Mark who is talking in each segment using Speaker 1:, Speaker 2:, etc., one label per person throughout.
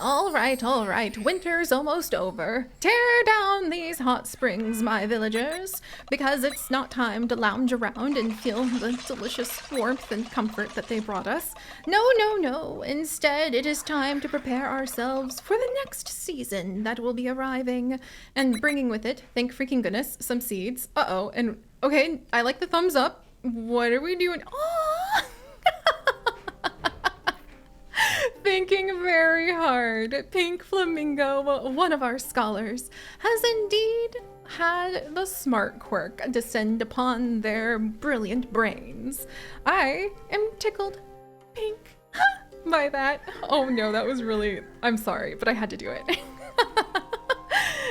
Speaker 1: All right, winter's almost over. Tear down these hot springs, my villagers, because it's not time to lounge around and feel the delicious warmth and comfort that they brought us. No, no, no. Instead, it is time to prepare ourselves for the next season that will be arriving and bringing with it, thank freaking goodness, some seeds. Uh-oh, and okay, I like the thumbs up. What are we doing? Oh! Thinking very hard. Pink Flamingo, one of our scholars, has indeed had the smart quirk descend upon their brilliant brains. I am tickled pink by that. Oh no, that was really, I'm sorry, but I had to do it.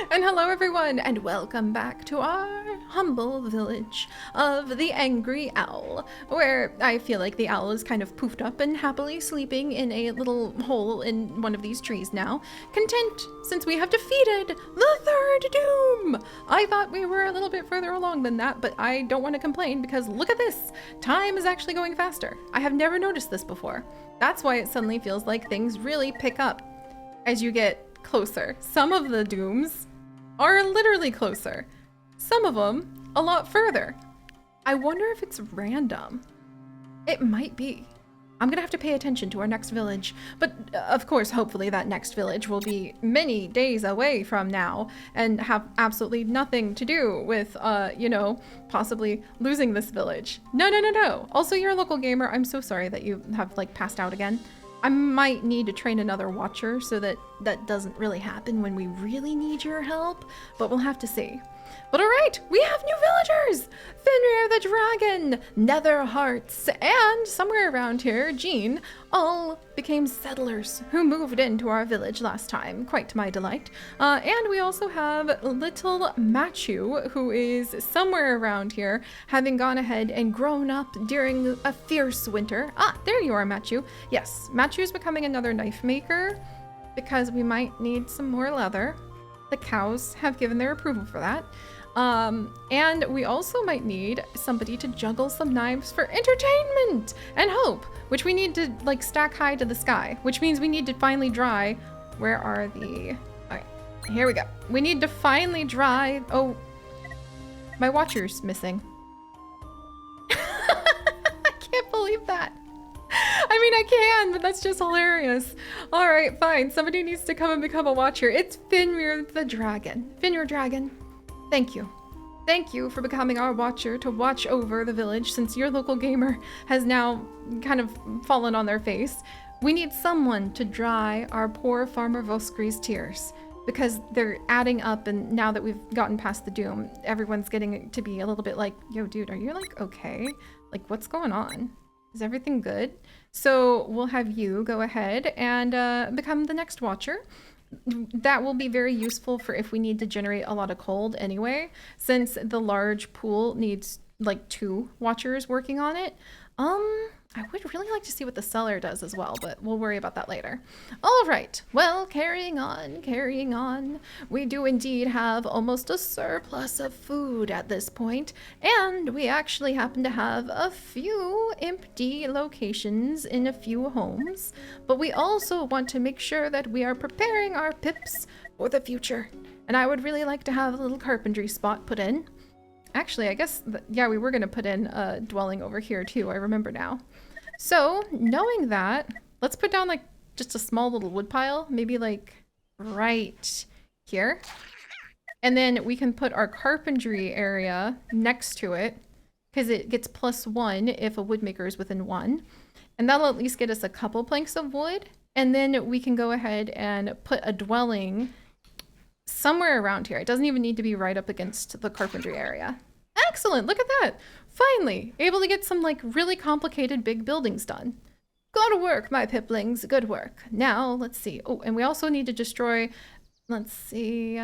Speaker 1: And hello everyone, and welcome back to our humble village of the Angry Owl, where I feel like the owl is kind of poofed up and happily sleeping in a little hole in one of these trees now, content since we have defeated the third doom. I thought we were a little bit further along than that, but I don't want to complain because look at this, time is actually going faster. I have never noticed this before. That's why it suddenly feels like things really pick up as you get closer. Some of the dooms are literally closer. Some of them a lot further. I wonder if it's random. It might be. I'm gonna have to pay attention to our next village, but of course, hopefully that next village will be many days away from now and have absolutely nothing to do with, you know, possibly losing this village. No, no, no, no. Also, you're a local gamer. I'm so sorry that you have like passed out again. I might need to train another watcher so that that doesn't really happen when we really need your help, but we'll have to see. But all right, we have new villagers! Fenrir the Dragon, Nether Hearts, and somewhere around here, Jean, all became settlers who moved into our village last time, quite to my delight. And we also have little Machu, who is somewhere around here, having gone ahead and grown up during a fierce winter. Ah, there you are, Machu. Yes, Machu is becoming another knife maker because we might need some more leather. The cows have given their approval for that. And we also might need somebody to juggle some knives for entertainment and hope, which we need to like stack high to the sky, which means we need to finally dry. Where are the, all right, here we go. We need to finally dry. Oh, my watcher's missing. I can't believe that. I mean, I can, but that's just hilarious. All right, fine. Somebody needs to come and become a watcher. It's Fenrir the Dragon. Fenrir Dragon, thank you. Thank you for becoming our watcher to watch over the village since your local gamer has now kind of fallen on their face. We need someone to dry our poor Farmer Voskri's tears because they're adding up, and now that we've gotten past the doom, everyone's getting to be a little bit like, yo, dude, are you like okay? Like, what's going on? Is everything good? So we'll have you go ahead and become the next watcher. That will be very useful for if we need to generate a lot of cold anyway, since the large pool needs like 2 watchers working on it. I would really like to see what the cellar does as well, but we'll worry about that later. All right, well, carrying on, carrying on. We do indeed have almost a surplus of food at this point, and we actually happen to have a few empty locations in a few homes, but we also want to make sure that we are preparing our pips for the future. And I would really like to have a little carpentry spot put in. Actually, I guess, yeah, we were gonna put in a dwelling over here too, I remember now. So, knowing that, let's put down like just a small little wood pile, maybe like right here. And then we can put our carpentry area next to it because it gets +1 if a woodmaker is within 1. And that'll at least get us a couple planks of wood. And then we can go ahead and put a dwelling somewhere around here. It doesn't even need to be right up against the carpentry area. Excellent, look at that. Finally, able to get some like really complicated big buildings done. Good work, my piplings, good work. Now, let's see. Oh, and we also need to destroy, let's see,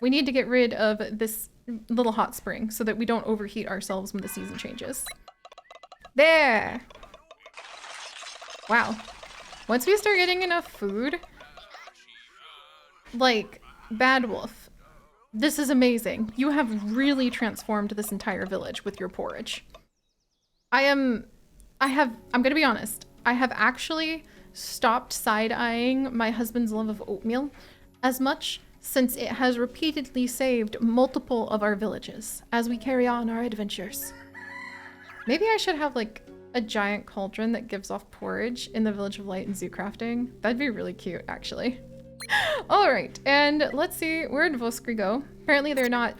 Speaker 1: we need to get rid of this little hot spring so that we don't overheat ourselves when the season changes. There. Wow. Once we start getting enough food, like Bad Wolf, this is amazing. You have really transformed this entire village with your porridge. I'm gonna be honest. I have actually stopped side-eyeing my husband's love of oatmeal as much, since it has repeatedly saved multiple of our villages as we carry on our adventures. Maybe I should have like a giant cauldron that gives off porridge in the Village of Light and Zoo Crafting. That'd be really cute, actually. All right, and let's see, where'd Voskry go? Apparently they're not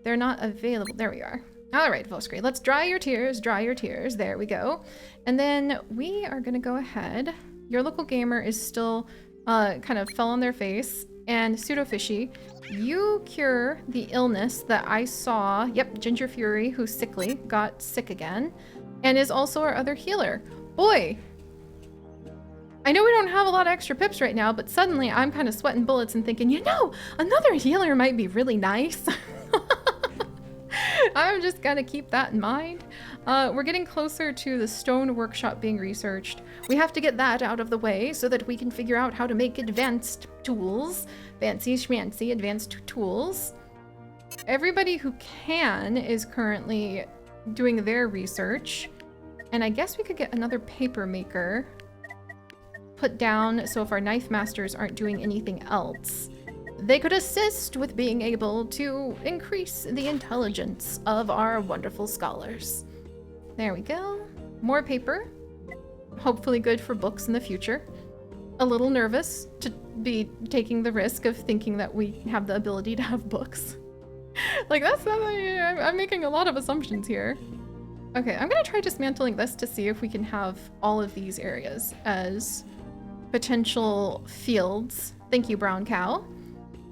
Speaker 1: available. There we are. All right, Voskry, let's dry your tears, dry your tears. There we go. And then we are gonna go ahead. Your local gamer is still kind of fell on their face. And Pseudo Fishy, you cure the illness that I saw. Yep, Ginger Fury, who's sickly, got sick again, and is also our other healer. Boy, I know we don't have a lot of extra pips right now, but suddenly I'm kind of sweating bullets and thinking, you know, another healer might be really nice. I'm just gonna keep that in mind. We're getting closer to the stone workshop being researched. We have to get that out of the way so that we can figure out how to make advanced tools. Fancy schmancy advanced tools. Everybody who can is currently doing their research. And I guess we could get another paper maker put down so if our knife masters aren't doing anything else, they could assist with being able to increase the intelligence of our wonderful scholars. There we go. More paper. Hopefully good for books in the future. A little nervous to be taking the risk of thinking that we have the ability to have books. Like, that's not, I'm making a lot of assumptions here. Okay, I'm gonna try dismantling this to see if we can have all of these areas as potential fields. Thank you, Brown Cow.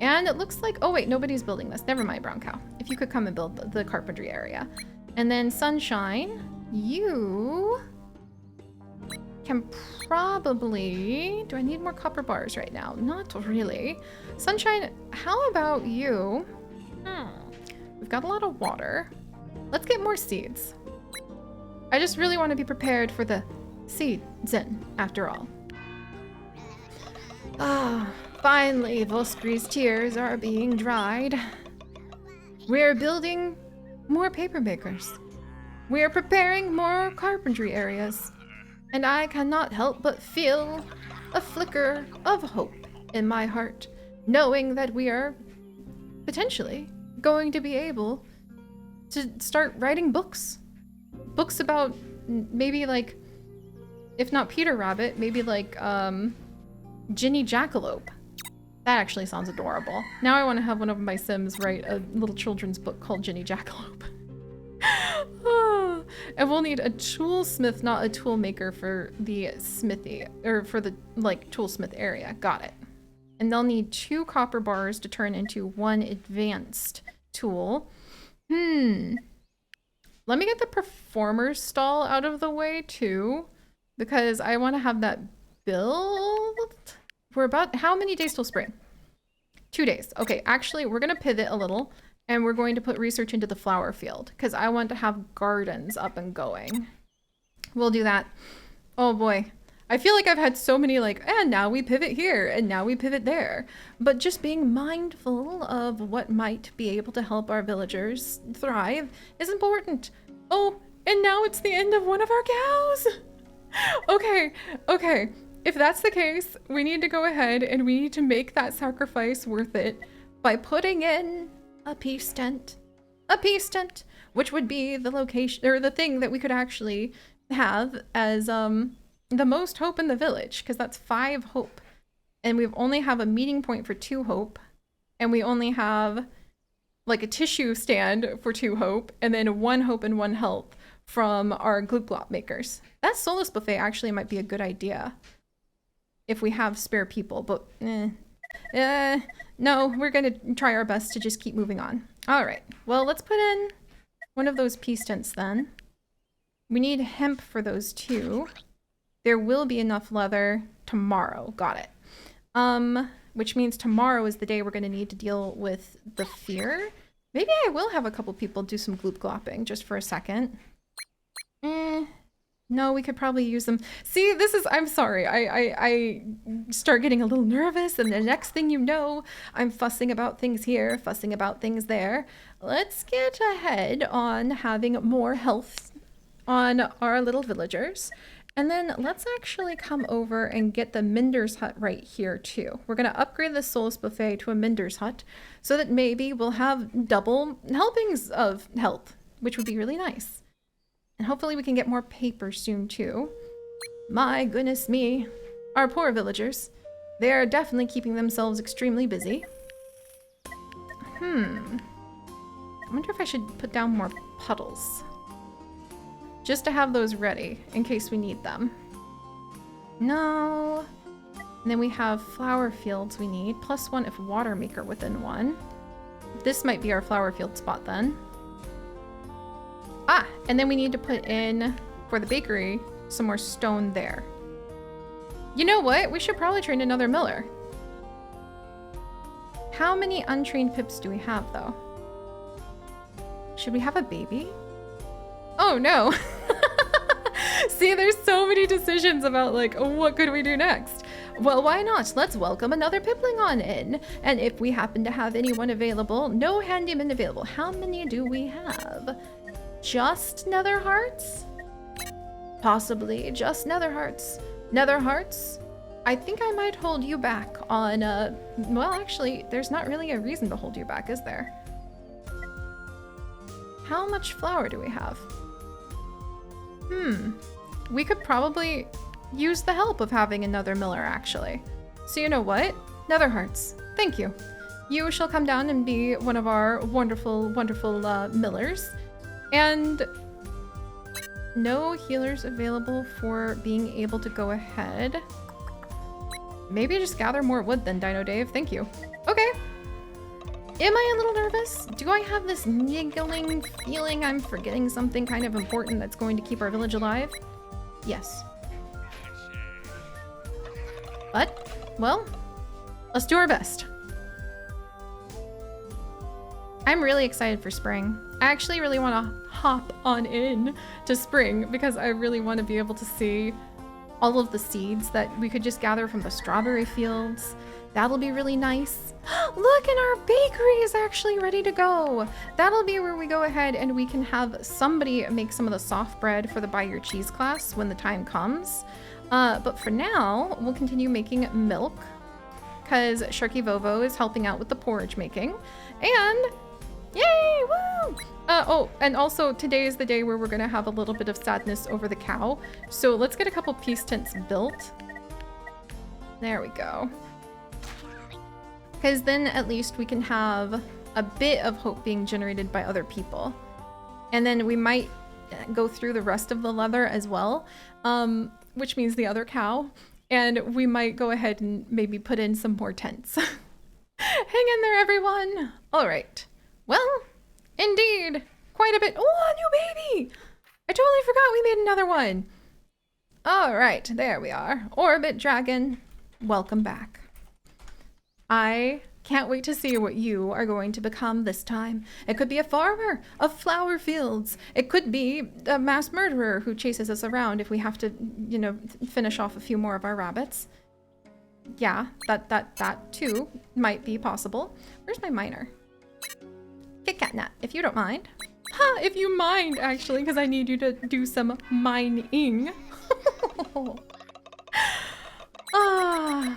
Speaker 1: And it looks like, oh wait, nobody's building this. Never mind, Brown Cow. If you could come and build the carpentry area. And then Sunshine, you can probably, do I need more copper bars right now? Not really. Sunshine, how about you? We've got a lot of water. Let's get more seeds. I just really want to be prepared for the season, after all. Ah, finally, Voskry's tears are being dried. We're building more paper makers. We're preparing more carpentry areas. And I cannot help but feel a flicker of hope in my heart, knowing that we are potentially going to be able to start writing books. Books about maybe like, if not Peter Rabbit, maybe like Ginny Jackalope. That actually sounds adorable. Now I want to have one of my Sims write a little children's book called Ginny Jackalope. And we'll need a toolsmith, not a tool maker, for the smithy, or for the like toolsmith area. Got it. And they'll need 2 copper bars to turn into 1 advanced tool. Let me get the performer's stall out of the way too, because I want to have that build. We're about, how many days till spring? 2 days. Okay, actually, we're going to pivot a little. And we're going to put research into the flower field because I want to have gardens up and going. We'll do that. Oh boy. I feel like I've had so many like, and now we pivot here and now we pivot there. But just being mindful of what might be able to help our villagers thrive is important. Oh, and now it's the end of one of our cows. Okay. If that's the case, we need to go ahead and we need to make that sacrifice worth it by putting in a peace tent, which would be the location or the thing that we could actually have as the most hope in the village, because that's 5 hope, and we only have a meeting point for 2 hope, and we only have like a tissue stand for 2 hope, and then 1 hope and 1 health from our gloop glop makers. That Solus buffet actually might be a good idea if we have spare people, but no, we're gonna try our best to just keep moving on. All right, well, let's put in one of those peace tents then. We need hemp for those 2. There will be enough leather tomorrow. Got it. Which means tomorrow is the day we're gonna need to deal with the fear. Maybe I will have a couple people do some gloop glopping just for a second. No, we could probably use them. See, this is, I'm sorry. I start getting a little nervous, and the next thing you know, I'm fussing about things here, fussing about things there. Let's get ahead on having more health on our little villagers. And then let's actually come over and get the Minder's Hut right here too. We're going to upgrade the Soulless Buffet to a Minder's Hut so that maybe we'll have double helpings of health, which would be really nice. And hopefully we can get more paper soon too. My goodness me. Our poor villagers. They are definitely keeping themselves extremely busy. I wonder if I should put down more puddles. Just to have those ready in case we need them. No. And then we have flower fields we need. +1 if water maker within one. This might be our flower field spot then. Ah, and then we need to put in, for the bakery, some more stone there. You know what? We should probably train another miller. How many untrained pips do we have though? Should we have a baby? Oh no. See, there's so many decisions about like, what could we do next? Well, why not? Let's welcome another pipling on in. And if we happen to have anyone available, no handyman available. How many do we have? Just nether hearts? Possibly just nether hearts. Nether hearts? I think I might hold you back on, well, actually, there's not really a reason to hold you back, is there? How much flour do we have? We could probably use the help of having another miller, actually. So you know what? Nether hearts. Thank you. You shall come down and be one of our wonderful, wonderful millers. And no healers available for being able to go ahead. Maybe just gather more wood then, Dino Dave. Thank you. Okay. Am I a little nervous? Do I have this niggling feeling I'm forgetting something kind of important that's going to keep our village alive? Yes. But, well, let's do our best. I'm really excited for spring. I actually really want to hop on in to spring because I really want to be able to see all of the seeds that we could just gather from the strawberry fields. That'll be really nice. Look, and our bakery is actually ready to go. That'll be where we go ahead and we can have somebody make some of the soft bread for the Buy Your Cheese class when the time comes. But for now, we'll continue making milk because Sharky Vovo is helping out with the porridge making. And yay, woo! Oh, and also today is the day where we're gonna have a little bit of sadness over the cow. So let's get a couple peace tents built. There we go. Because then at least we can have a bit of hope being generated by other people. And then we might go through the rest of the leather as well, which means the other cow. And we might go ahead and maybe put in some more tents. Hang in there, everyone. All right. Well, indeed, quite a bit. Oh, a new baby. I totally forgot we made another one. All right, there we are. Orbit Dragon, welcome back. I can't wait to see what you are going to become this time. It could be a farmer of flower fields. It could be a mass murderer who chases us around if we have to, you know, finish off a few more of our rabbits. Yeah, that too might be possible. Where's my miner? Kit Kat Nut, if you don't mind. Ha, if you mind, actually, because I need you to do some mining. Ah.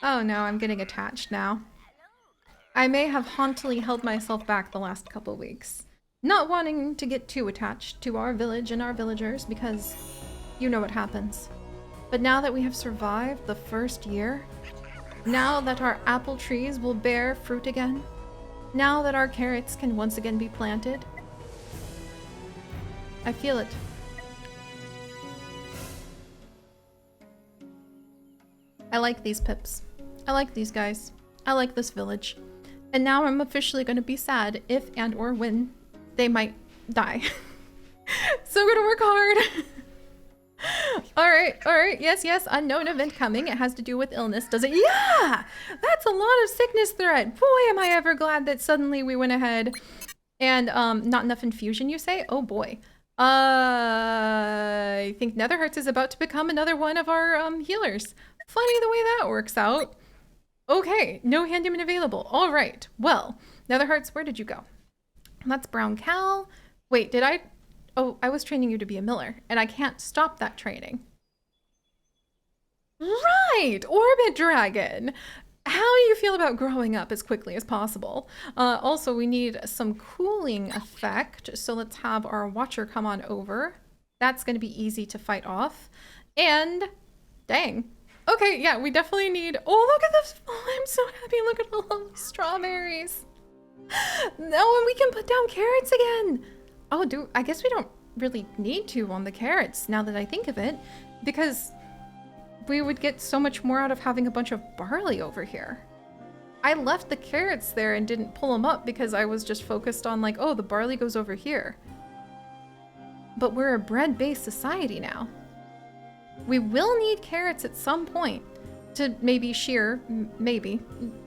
Speaker 1: Oh no, I'm getting attached now. I may have hauntily held myself back the last couple weeks, not wanting to get too attached to our village and our villagers because you know what happens. But now that we have survived the first year, now that our apple trees will bear fruit again, now that our carrots can once again be planted, I feel it. I like these pips. I like these guys. I like this village. And now I'm officially going to be sad if and or when they might die. So I'm going to work hard. All right. Yes. Unknown event coming. It has to do with illness, does it? Yeah! That's a lot of sickness threat. Boy, am I ever glad that suddenly we went ahead and, not enough infusion, you say? Oh boy. I think Netherhearts is about to become another one of our, healers. Funny the way that works out. Okay, no handyman available. All right. Well, Netherhearts, where did you go? That's Brown Cow. Wait, did I? Oh, I was training you to be a miller, and I can't stop that training. Right! Orbit Dragon! How do you feel about growing up as quickly as possible? Also, we need some cooling effect, so let's have our Watcher come on over. That's going to be easy to fight off. And, dang. Okay, yeah, we definitely need... Oh, look at this! Oh, I'm so happy. Look at all of these strawberries. Oh, and we can put down carrots again. Oh, I guess we don't really need to on the carrots, now that I think of it, because we would get so much more out of having a bunch of barley over here. I left the carrots there and didn't pull them up because I was just focused on like, oh, the barley goes over here. But we're a bread-based society now. We will need carrots at some point to maybe shear, maybe,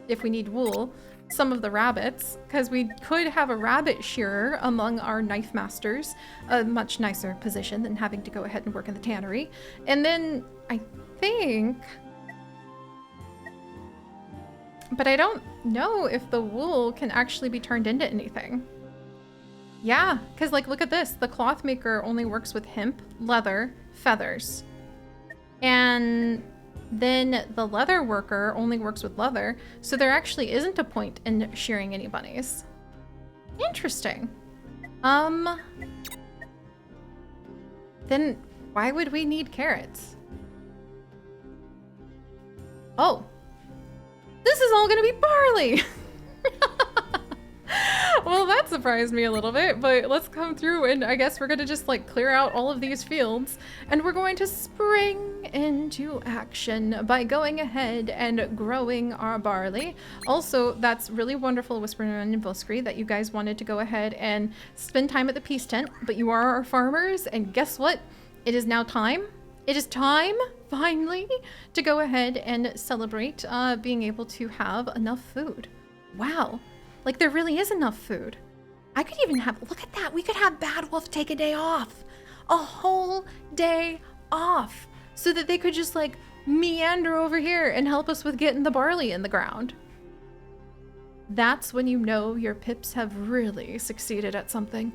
Speaker 1: if we need wool, some of the rabbits, because we could have a rabbit shearer among our knife masters, a much nicer position than having to go ahead and work in the tannery. And then I think, but I don't know if the wool can actually be turned into anything. Yeah, because like, look at this. The cloth maker only works with hemp, leather, feathers. And then the leather worker only works with leather. So there actually isn't a point in shearing any bunnies. Interesting. Then why would we need carrots? Oh, this is all gonna be barley. Well, that surprised me a little bit, but let's come through and I guess we're gonna just like clear out all of these fields and we're going to spring into action by going ahead and growing our barley. Also, that's really wonderful, Whispering and Vilskri, that you guys wanted to go ahead and spend time at the peace tent, but you are our farmers, and guess what? It is now time. It is time, finally, to go ahead and celebrate being able to have enough food. Wow. Like, there really is enough food. I could even have, look at that. We could have Bad Wolf take a day off. A whole day off. So that they could just, like, meander over here and help us with getting the barley in the ground. That's when you know your pips have really succeeded at something.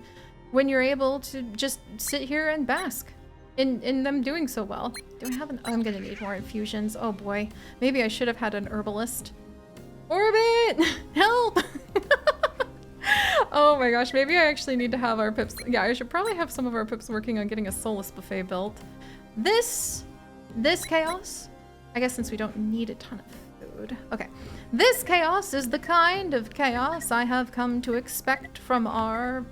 Speaker 1: When you're able to just sit here and bask in them doing so well. Do I have an, oh, I'm gonna need more infusions. Oh boy. Maybe I should have had an herbalist. Orbit! Help! Oh my gosh, maybe I actually need to have our pips. Yeah, I should probably have some of our pips working on getting a soulless buffet built. This chaos, I guess since we don't need a ton of food. Okay, this chaos is the kind of chaos I have come to expect from our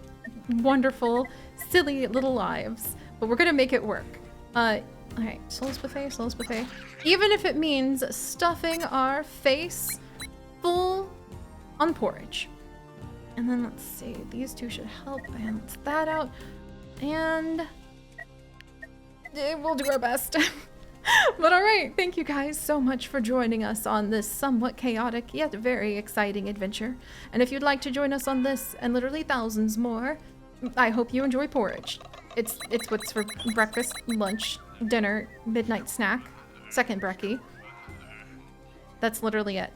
Speaker 1: wonderful, silly little lives. But we're gonna make it work. Alright, soulless buffet. Even if it means stuffing our face full on porridge. And then let's see, these two should help balance that out. And we'll do our best. But all right, thank you guys so much for joining us on this somewhat chaotic yet very exciting adventure. And if you'd like to join us on this and literally thousands more, I hope you enjoy porridge. It's what's for breakfast, lunch, dinner, midnight snack, second brekkie. That's literally it.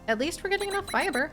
Speaker 1: At least we're getting enough fiber.